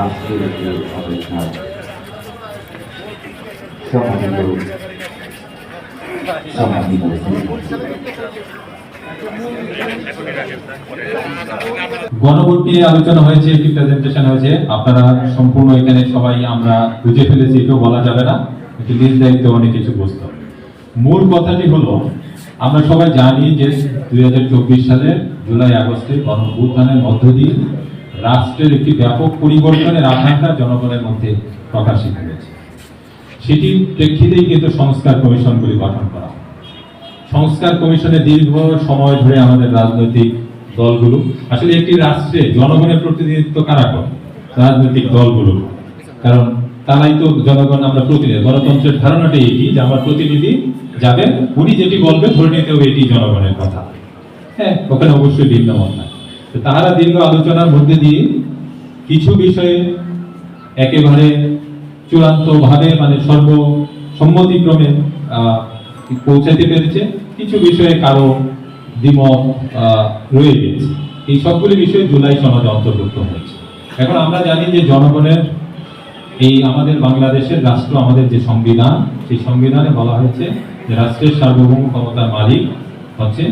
আজকের এই অপেক্ষায় সম্মানিত গণভোট নিয়ে আলোচনা হয়েছে, একটি প্রেজেন্টেশন হয়েছে। আপনারা সম্পূর্ণ এখানে সবাই আমরা বুঝে ফেলেছি, এটাও বলা যাবে না, একটু নিজ দায়িত্ব অনেক কিছু বুঝতে হবে। মূল কথাটি হলো, আমরা সবাই জানি যে 2024 সালের জুলাই আগস্টে গণঅভ্যুত্থানের মধ্য দিয়ে রাষ্ট্রের একটি ব্যাপক পরিবর্তনের আকাঙ্ক্ষা জনগণের মধ্যে প্রকাশিত হয়েছে। সেটির প্রেক্ষিতেই কিন্তু সংস্কার কমিশনগুলি গঠন করা। সংস্কার কমিশনে দীর্ঘ সময় ধরে আমাদের রাজনৈতিক দলগুলো, আসলে একটি রাষ্ট্রে জনগণের প্রতিনিধিত্ব কারা করে? রাজনৈতিক দলগুলো, কারণ তারাই তো জনগণ, আমরা প্রতিনিধি। গণতন্ত্রের ধারণাটাই এটি যে আমার প্রতিনিধি যাবে, উনি যেটি বলবে ধরে নিতে হবে এটি জনগণের কথা। হ্যাঁ, ওখানে অবশ্যই ভিন্ন মত নাই। তাহারা দীর্ঘ আলোচনার মধ্যে দিয়ে কিছু বিষয়ে একেবারে চূড়ান্ত ভাবে মানে সর্বসম্মতিক্রমে পৌঁছাতে পেরেছে, কিছু বিষয়ে কারো দ্বিমত রয়ে গেছে। এই সবগুলি বিষয়ে জুলাই সনদে অন্তর্ভুক্ত হয়েছে। এখন আমরা জানি যে জনগণের এই আমাদের বাংলাদেশের রাষ্ট্র, আমাদের যে সংবিধান, সেই সংবিধানে বলা হয়েছে যে রাষ্ট্রের সার্বভৌম ক্ষমতার মালিক হচ্ছে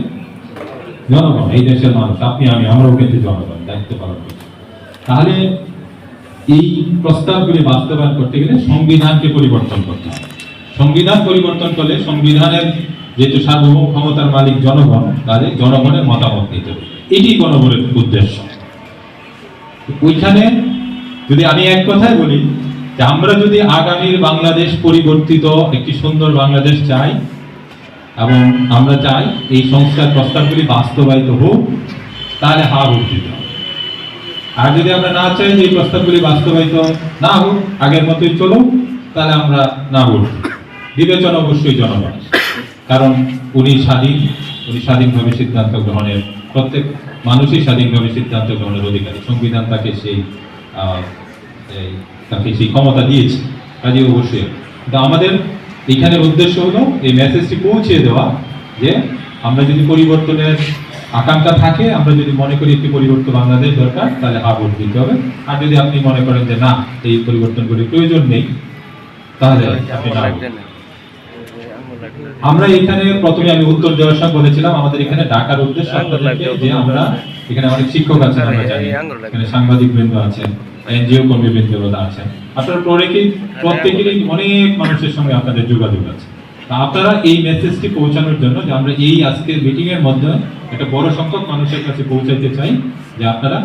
জনগণ, এই দেশের মানুষ, আপনি আমি, আমরাও কিন্তু জনগণ দায়িত্ব পালন করছি। তাহলে এই প্রস্তাবগুলি বাস্তবায়ন করতে গেলে সংবিধানকে পরিবর্তন করতে হবে। সংবিধান পরিবর্তন করলে সংবিধানের যেহেতু সার্বভৌম ক্ষমতার মালিক জনগণ, তাহলে জনগণের মতামত নিতে হবে, এটি গণভোটের উদ্দেশ্য। ওইখানে যদি আমি এক কথায় বলি যে আমরা যদি আগামীর বাংলাদেশ পরিবর্তিত একটি সুন্দর বাংলাদেশ চাই এবং আমরা চাই এই সংস্কার প্রস্তাবগুলি বাস্তবায়িত হোক, তাহলে হা ভোট দিতে হবে। আর যদি আমরা না চাই যে এই প্রস্তাবগুলি বাস্তবায়িত না হোক, আগের মতোই চলো, তাহলে আমরা না ভোট দিই। বিবেচনা অবশ্যই জনগণ, কারণ উনি স্বাধীনভাবে সিদ্ধান্ত গ্রহণের, প্রত্যেক মানুষই স্বাধীনভাবে সিদ্ধান্ত গ্রহণের অধিকারী। সংবিধান তাকে সেই ক্ষমতা দিয়েছে, কাজে অবশ্যই। কিন্তু আমাদের এখানে উদ্দেশ্য হলো এই মেসেজটি পৌঁছে দেওয়া যে আমরা যদি পরিবর্তনের আকাঙ্ক্ষা থাকে, আমরা যদি মনে করি একটি পরিবর্তন বাংলাদেশ দরকার, তাহলে হা ভোট দিতে হবে। আর যদি আপনি মনে করেন যে না, এই পরিবর্তনগুলির প্রয়োজন নেই, তাহলে আপনি না। আমরা এখানে প্রথমে আমি উত্তর দেওয়ার সময় বলেছিলাম আমাদের এখানে ডাকার উদ্দেশ্য আপনাদেরকে যে আমরা এখানে অনেক শিক্ষক আছেন, আমরা জানি এখানে সাংবাদিক বৃন্দ আছেন, এনজিও কর্মী বৃন্দরা আছেন, আপনারা প্রত্যেকেরই অনেক মানুষের সঙ্গে আপনাদের যোগাযোগ আছে। আপনারা এই মেসেজটি পৌঁছানোর জন্য যে আমরা এই আজকের মিটিং এর মধ্যে একটা বড় সংখ্যক মানুষের কাছে পৌঁছাইতে চাই যে আপনারা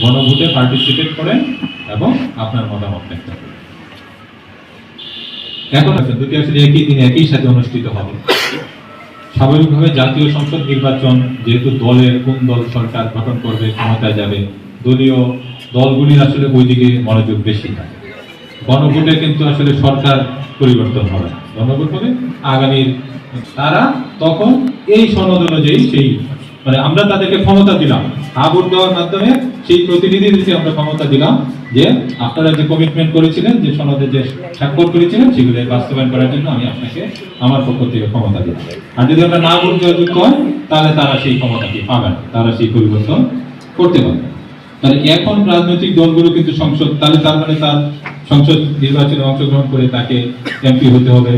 গণভোটে পার্টিসিপেট করেন এবং আপনার মতামত ব্যক্ত করেন। এখন দুটি আসলে একই দিনে একই সাথে অনুষ্ঠিত হবে। স্বাভাবিকভাবে জাতীয় সংসদ নির্বাচন, যেহেতু কোন দল সরকার গঠন করবে, ক্ষমতায় যাবে, দলীয় দলগুলির আসলে ওই দিকে মনোযোগ বেশি থাকে। গণভোটে কিন্তু আসলে সরকার পরিবর্তন হবে, গণভোট হবে আগামীর, তারা তখন এই সনদ অনুযায়ী সেই মানে আমরা তাদেরকে ক্ষমতা দিলাম, ভোট দেওয়ার মাধ্যমে সেই প্রতিনিধিদেরকে আমরা ক্ষমতা দিলাম যে আপনারা যে কমিটমেন্ট করেছিলেন, যে সনদে যে স্বাক্ষর করেছিলেন, সেগুলো বাস্তবায়ন করার জন্য আমি আপনাকে আমার পক্ষ থেকে ক্ষমতা দিলাম। আর যদি আমরা না ভোট দেওয়া যোগ্য হয়, তাহলে তারা সেই ক্ষমতাটি পাবেন, তারা সেই পরিবর্তন করতে পারবে। তাহলে এখন রাজনৈতিক দলগুলো কিন্তু সংসদ, তাহলে তার মানে তার সংসদ নির্বাচনে অংশগ্রহণ করে তাকে এমপি হতে হবে।